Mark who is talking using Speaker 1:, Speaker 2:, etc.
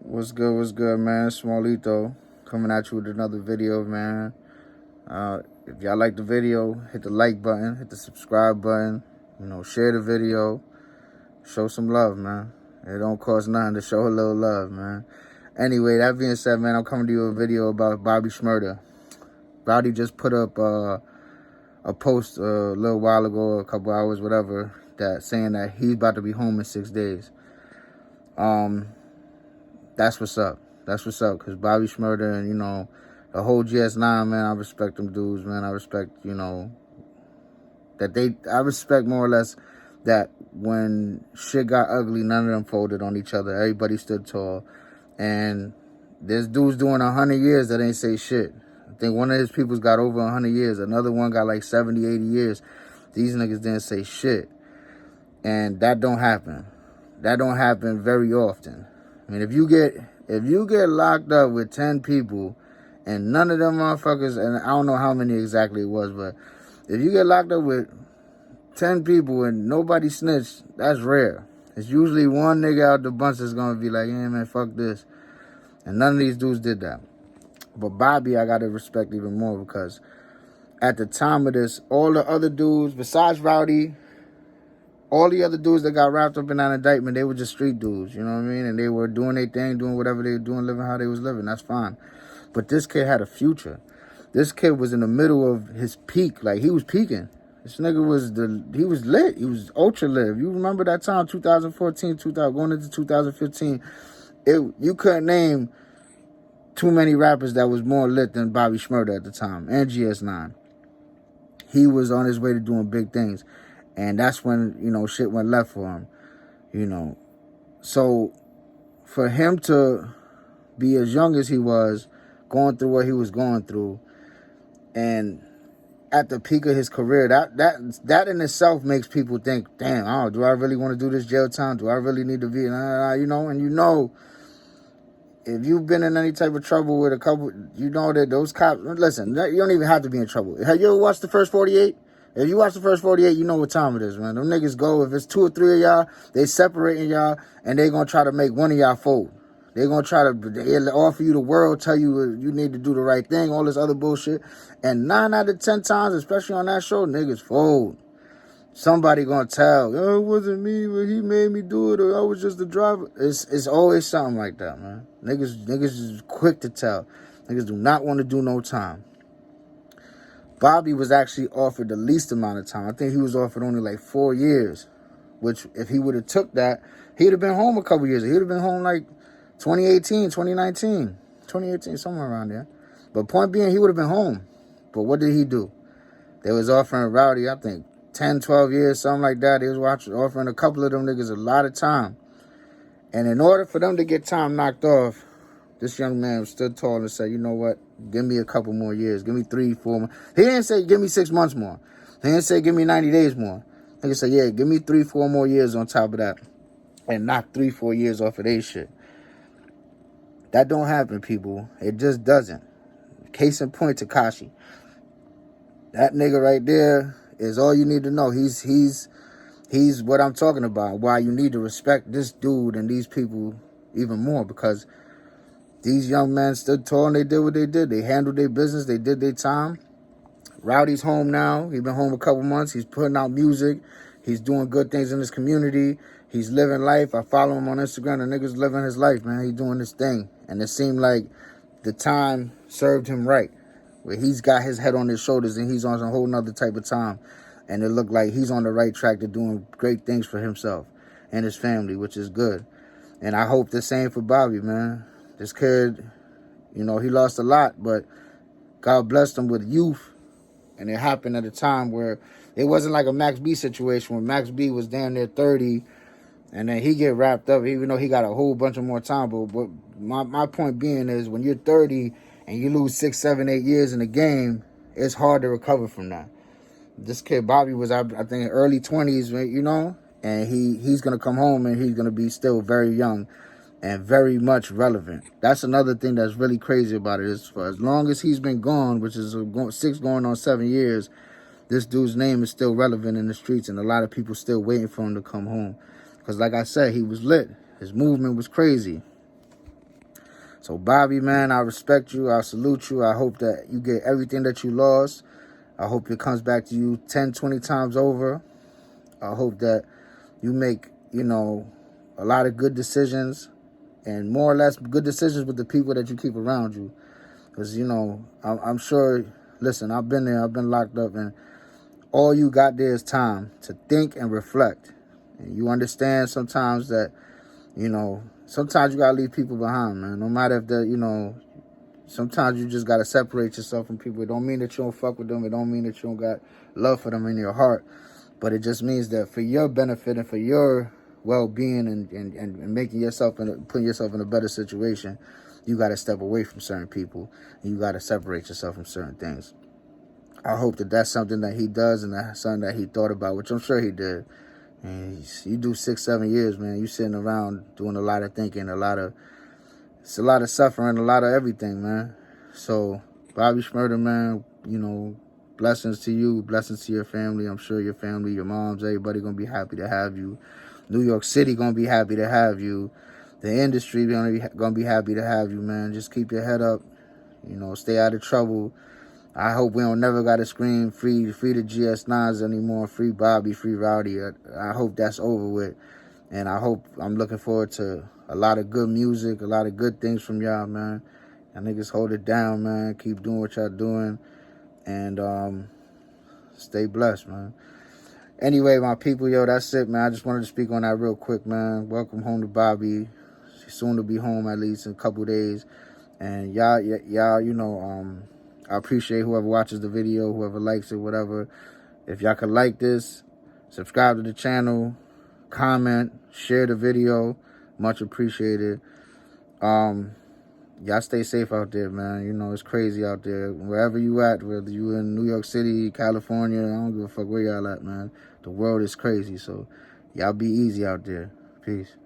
Speaker 1: What's good, man? Smallito coming at you with another video, man. If y'all like the video, hit the like button, hit the subscribe button, share the video, show some love, man. It don't cost nothing to show a little love, man. Anyway, that being said, man, I'm coming to you with a video about Bobby Shmurda. Bobby just put up a post a little while ago, a couple hours, whatever, that saying that he's about to be home in 6 days. That's what's up. That's what's up, because Bobby Shmurda and, the whole GS9, man, I respect them dudes, man. I respect, I respect more or less that when shit got ugly, none of them folded on each other. Everybody stood tall. And there's dudes doing 100 years that ain't say shit. I think one of his people's got over 100 years. Another one got like 70, 80 years. These niggas didn't say shit. And that don't happen. That don't happen very often. I mean, if you get locked up with 10 people and none of them motherfuckers, and I don't know how many exactly it was, but if you get locked up with 10 people and nobody snitched, that's rare. It's usually one nigga out the bunch that's gonna be like, yeah, man, fuck this. And none of these dudes did that. But Bobby, I gotta respect even more, because at the time of this, all the other dudes, besides Rowdy, all the other dudes that got wrapped up in that indictment, they were just street dudes, you know what I mean? And they were doing their thing, doing whatever they were doing, living how they was living. That's fine. But this kid had a future. This kid was in the middle of his peak. Like, he was peaking. This nigga he was lit. He was ultra lit. You remember that time, 2014, going into 2015, you couldn't name too many rappers that was more lit than Bobby Shmurda at the time, and GS9. He was on his way to doing big things. And that's when, shit went left for him, So for him to be as young as he was, going through what he was going through, and at the peak of his career, that in itself makes people think, damn, do I really want to do this jail time? Do I really need to be, and if you've been in any type of trouble with a couple, that those cops, listen, you don't even have to be in trouble. Have you ever watched the first 48? If you watch the first 48, you know what time it is, man. Them niggas go, if it's 2 or 3 of y'all, they separating y'all, and they gonna try to make one of y'all fold. They gonna try to offer you the world, tell you you need to do the right thing, all this other bullshit. And 9 out of 10 times, especially on that show, niggas fold. Somebody gonna tell, it wasn't me, but he made me do it, or I was just the driver. It's always something like that, man. Niggas is quick to tell. Niggas do not want to do no time. Bobby was actually offered the least amount of time. I think he was offered only like 4 years, which if he would have took that, he'd have been home a couple years. He'd have been home like 2018, 2019, 2018, somewhere around there. But point being, he would have been home. But what did he do? They was offering Rowdy, I think, 10, 12 years, something like that. They was offering a couple of them niggas a lot of time. And in order for them to get time knocked off, this young man stood tall and said, you know what? Give me a couple more years. Give me 3, 4 more. He didn't say, give me 6 months more. He didn't say, give me 90 days more. He said, yeah, give me 3, 4 more years on top of that. And knock 3, 4 years off of their shit. That don't happen, people. It just doesn't. Case in point, Tekashi. That nigga right there is all you need to know. He's what I'm talking about. Why you need to respect this dude and these people even more, because these young men stood tall and they did what they did. They handled their business. They did their time. Rowdy's home now. He's been home a couple months. He's putting out music. He's doing good things in his community. He's living life. I follow him on Instagram. The nigga's living his life, man. He's doing his thing. And it seemed like the time served him right, where he's got his head on his shoulders and he's on a whole nother type of time. And it looked like he's on the right track to doing great things for himself and his family, which is good. And I hope the same for Bobby, man. This kid, he lost a lot, but God blessed him with youth. And it happened at a time where it wasn't like a Max B situation, where Max B was damn near 30, and then he get wrapped up, even though he got a whole bunch of more time. But my point being is, when you're 30 and you lose 6, 7, 8 years in the game, it's hard to recover from that. This kid, Bobby, was, I think, early 20s, and he's going to come home and he's going to be still very young and very much relevant. That's another thing that's really crazy about it, is for as long as he's been gone, which is 6 going on 7 years, this dude's name is still relevant in the streets, and a lot of people still waiting for him to come home. Because like I said, he was lit. His movement was crazy. So, Bobby, man, I respect you. I salute you. I hope that you get everything that you lost. I hope it comes back to you 10, 20 times over. I hope that you make, you know, a lot of good decisions and more or less good decisions with the people that you keep around you. Because, you know, I'm sure, listen, I've been there. I've been locked up, and all you got there is time to think and reflect. And you understand sometimes that, you know, sometimes you got to leave people behind, man. No matter if they're, you know, sometimes you just got to separate yourself from people. It don't mean that you don't fuck with them. It don't mean that you don't got love for them in your heart. But it just means that for your benefit and for your well-being and making yourself, putting yourself in a better situation, you got to step away from certain people. And you got to separate yourself from certain things. I hope that that's something that he does and that's something that he thought about, which I'm sure he did. And you do 6, 7 years, man. You sitting around doing a lot of thinking, it's a lot of suffering, a lot of everything, man. So, Bobby Shmurda, man, you know, blessings to you, blessings to your family. I'm sure your family, your moms, everybody gonna be happy to have you. New York City gonna be happy to have you. The industry gonna be happy to have you, man. Just keep your head up, you know, stay out of trouble. I hope we don't never gotta scream free the GS9s anymore, free Bobby, free Rowdy. I hope that's over with. And I'm looking forward to a lot of good music, a lot of good things from y'all, man. Y'all niggas hold it down, man. Keep doing what y'all doing. And stay blessed, man. Anyway, my people, yo, that's it, man. I just wanted to speak on that real quick, man. Welcome home to Bobby. She's soon to be home, at least in a couple days. And y'all, you know, I appreciate whoever watches the video, whoever likes it, whatever. If y'all could like this, subscribe to the channel, comment, share the video, much appreciated. Y'all stay safe out there, man. You know, it's crazy out there. Wherever you at, whether you in New York City, California, I don't give a fuck where y'all at, man. The world is crazy, so y'all be easy out there. Peace.